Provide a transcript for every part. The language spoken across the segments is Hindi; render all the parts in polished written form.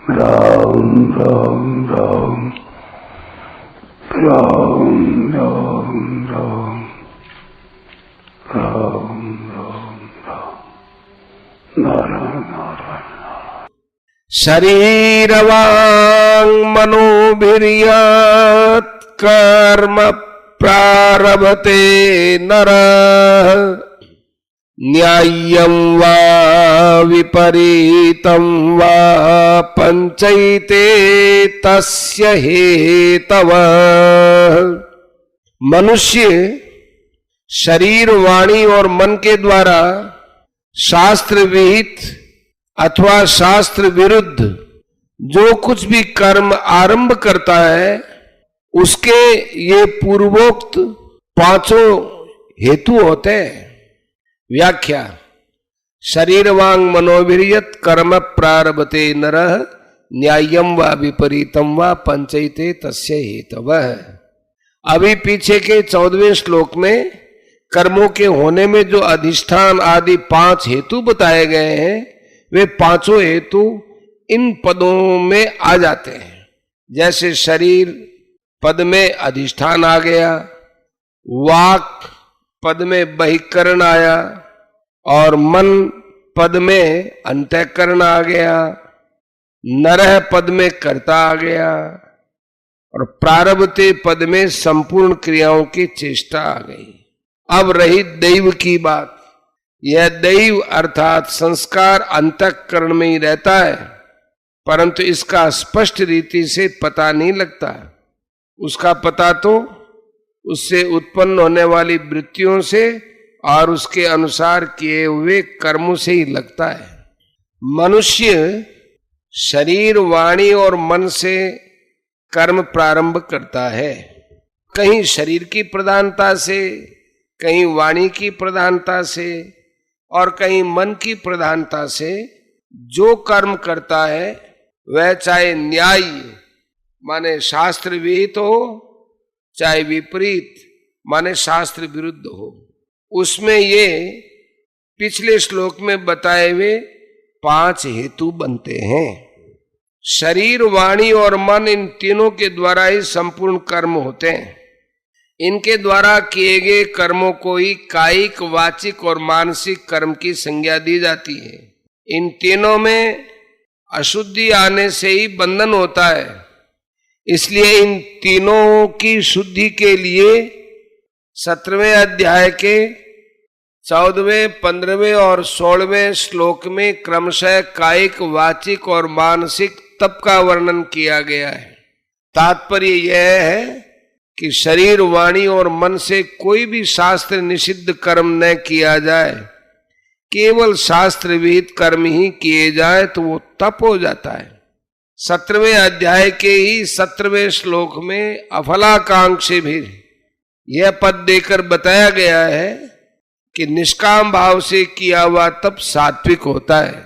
राम राम राम राम राम राम राम राम राम नारायण नारायण। शरीरवाङ् मनोभिर्यत् कर्म प्रारभते नरः न्याय्यं वा विपरीतं वा पंचैते तस्य हेतवः। मनुष्य शरीर, वाणी और मन के द्वारा शास्त्र विहित अथवा शास्त्र विरुद्ध जो कुछ भी कर्म आरंभ करता है उसके ये पूर्वोक्त पांचों हेतु होते हैं। व्याख्या: शरीर वांग मनोभिर्यत् कर्म प्रारभते नरः न्याय्यं वा विपरीतं वा पंचैते तस्य हेतवः। अभी पीछे के 14वें श्लोक में कर्मों के होने में जो अधिष्ठान आदि 5 हेतु बताए गए हैं वे पांचों हेतु इन पदों में आ जाते हैं। जैसे शरीर पद में अधिष्ठान आ गया, वाक पद में बहिकरण आया और मन पद में अंतःकरण आ गया, नरह पद में कर्ता आ गया और प्रारभते पद में संपूर्ण क्रियाओं की चेष्टा आ गई। अब रही दैव की बात। यह दैव अर्थात संस्कार अंतःकरण में ही रहता है, परंतु इसका स्पष्ट रीति से पता नहीं लगता। उसका पता तो उससे उत्पन्न होने वाली वृत्तियों से और उसके अनुसार किए हुए कर्मों से ही लगता है। मनुष्य शरीर, वाणी और मन से कर्म प्रारंभ करता है। कहीं शरीर की प्रधानता से, कहीं वाणी की प्रधानता से और कहीं मन की प्रधानता से जो कर्म करता है वह चाहे न्याय माने शास्त्र विहित हो, चाहे विपरीत माने शास्त्र विरुद्ध हो, उसमें ये पिछले श्लोक में बताए हुए 5 हेतु बनते हैं। शरीर, वाणी और मन इन तीनों के द्वारा ही संपूर्ण कर्म होते हैं। इनके द्वारा किए गए कर्मों को ही कायिक, वाचिक और मानसिक कर्म की संज्ञा दी जाती है। इन तीनों में अशुद्धि आने से ही बंधन होता है। इसलिए इन तीनों की शुद्धि के लिए 17वें अध्याय के 14वें, 15वें और 16वें श्लोक में क्रमशः कायिक, वाचिक और मानसिक तप का वर्णन किया गया है। तात्पर्य यह है कि शरीर, वाणी और मन से कोई भी शास्त्र निषिद्ध कर्म न किया जाए, केवल शास्त्र विहित कर्म ही किए जाए तो वो तप हो जाता है। 17वें अध्याय के ही 17वें श्लोक में अफलाकांक्षी भी यह पद देकर बताया गया है कि निष्काम भाव से किया हुआ तप सात्विक होता है।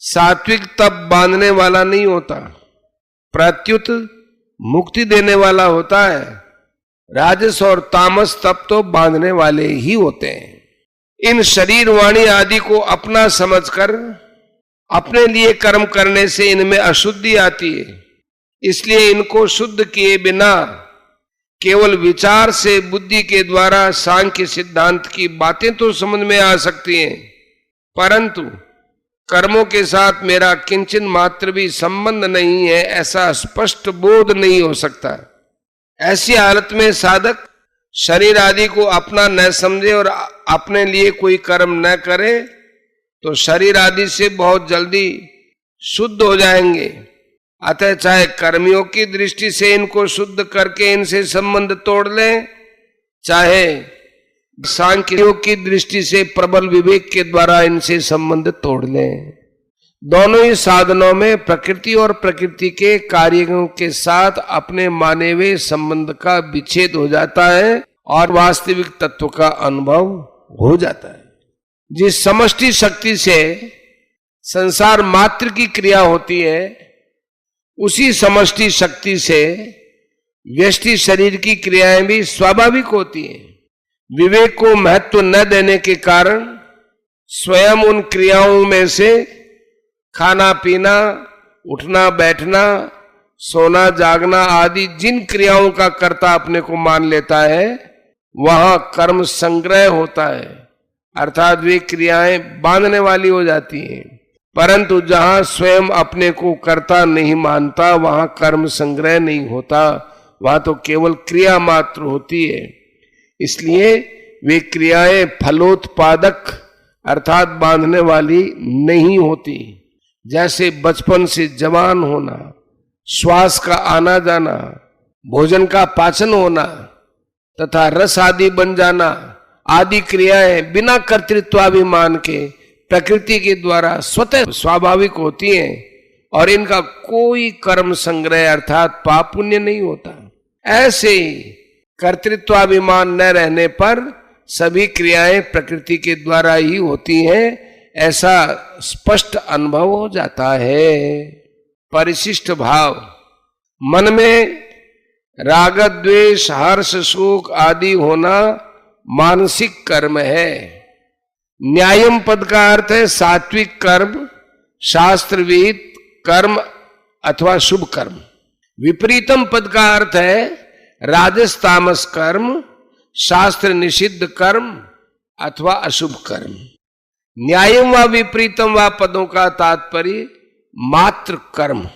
सात्विक तप बांधने वाला नहीं होता, प्रत्युत मुक्ति देने वाला होता है। राजस और तामस तप तो बांधने वाले ही होते हैं। इन शरीर, वाणी आदि को अपना समझकर अपने लिए कर्म करने से इनमें अशुद्धि आती है। इसलिए इनको शुद्ध किए बिना केवल विचार से, बुद्धि के द्वारा सांख्य सिद्धांत की बातें तो समझ में आ सकती हैं, परंतु कर्मों के साथ मेरा किंचन मात्र भी संबंध नहीं है ऐसा स्पष्ट बोध नहीं हो सकता। ऐसी हालत में साधक शरीर आदि को अपना न समझे और अपने लिए कोई कर्म न करे तो शरीर आदि से बहुत जल्दी शुद्ध हो जाएंगे। अतः चाहे कर्मियों की दृष्टि से इनको शुद्ध करके इनसे संबंध तोड़ लें, चाहे सांख्यों की दृष्टि से प्रबल विवेक के द्वारा इनसे संबंध तोड़ लें, दोनों ही साधनों में प्रकृति और प्रकृति के कार्यों के साथ अपने माने हुए संबंध का विच्छेद हो जाता है और वास्तविक तत्व का अनुभव हो जाता है। जिस समष्टि शक्ति से संसार मात्र की क्रिया होती है, उसी समष्टि शक्ति से व्यष्टि शरीर की क्रियाएं भी स्वाभाविक होती हैं। विवेक को महत्व न देने के कारण स्वयं उन क्रियाओं में से खाना पीना, उठना बैठना, सोना जागना आदि जिन क्रियाओं का कर्ता अपने को मान लेता है वहां कर्म संग्रह होता है, अर्थात वे क्रियाएं बांधने वाली हो जाती हैं। परंतु जहां स्वयं अपने को कर्ता नहीं मानता वहां कर्म संग्रह नहीं होता, वहां तो केवल क्रिया मात्र होती है। इसलिए वे क्रियाएं फलोत्पादक अर्थात बांधने वाली नहीं होती। जैसे बचपन से जवान होना, श्वास का आना जाना, भोजन का पाचन होना तथा रस आदि बन जाना आदि क्रियाएं बिना कर्तृत्वाभिमान के प्रकृति के द्वारा स्वतः स्वाभाविक होती हैं और इनका कोई कर्म संग्रह अर्थात पाप पुण्य नहीं होता। ऐसे ही कर्तृत्वाभिमान न रहने पर सभी क्रियाएं प्रकृति के द्वारा ही होती हैं, ऐसा स्पष्ट अनुभव हो जाता है। परिशिष्ट भाव, मन में राग द्वेष हर्ष शोक आदि होना मानसिक कर्म है। न्यायम पद का अर्थ है सात्विक कर्म, शास्त्र विहित कर्म अथवा शुभ कर्म। विपरीतम पद का अर्थ है राजस तामस कर्म, शास्त्र निषिद्ध कर्म अथवा अशुभ कर्म। न्यायम व विपरीतम व पदों का तात्पर्य मात्र कर्म।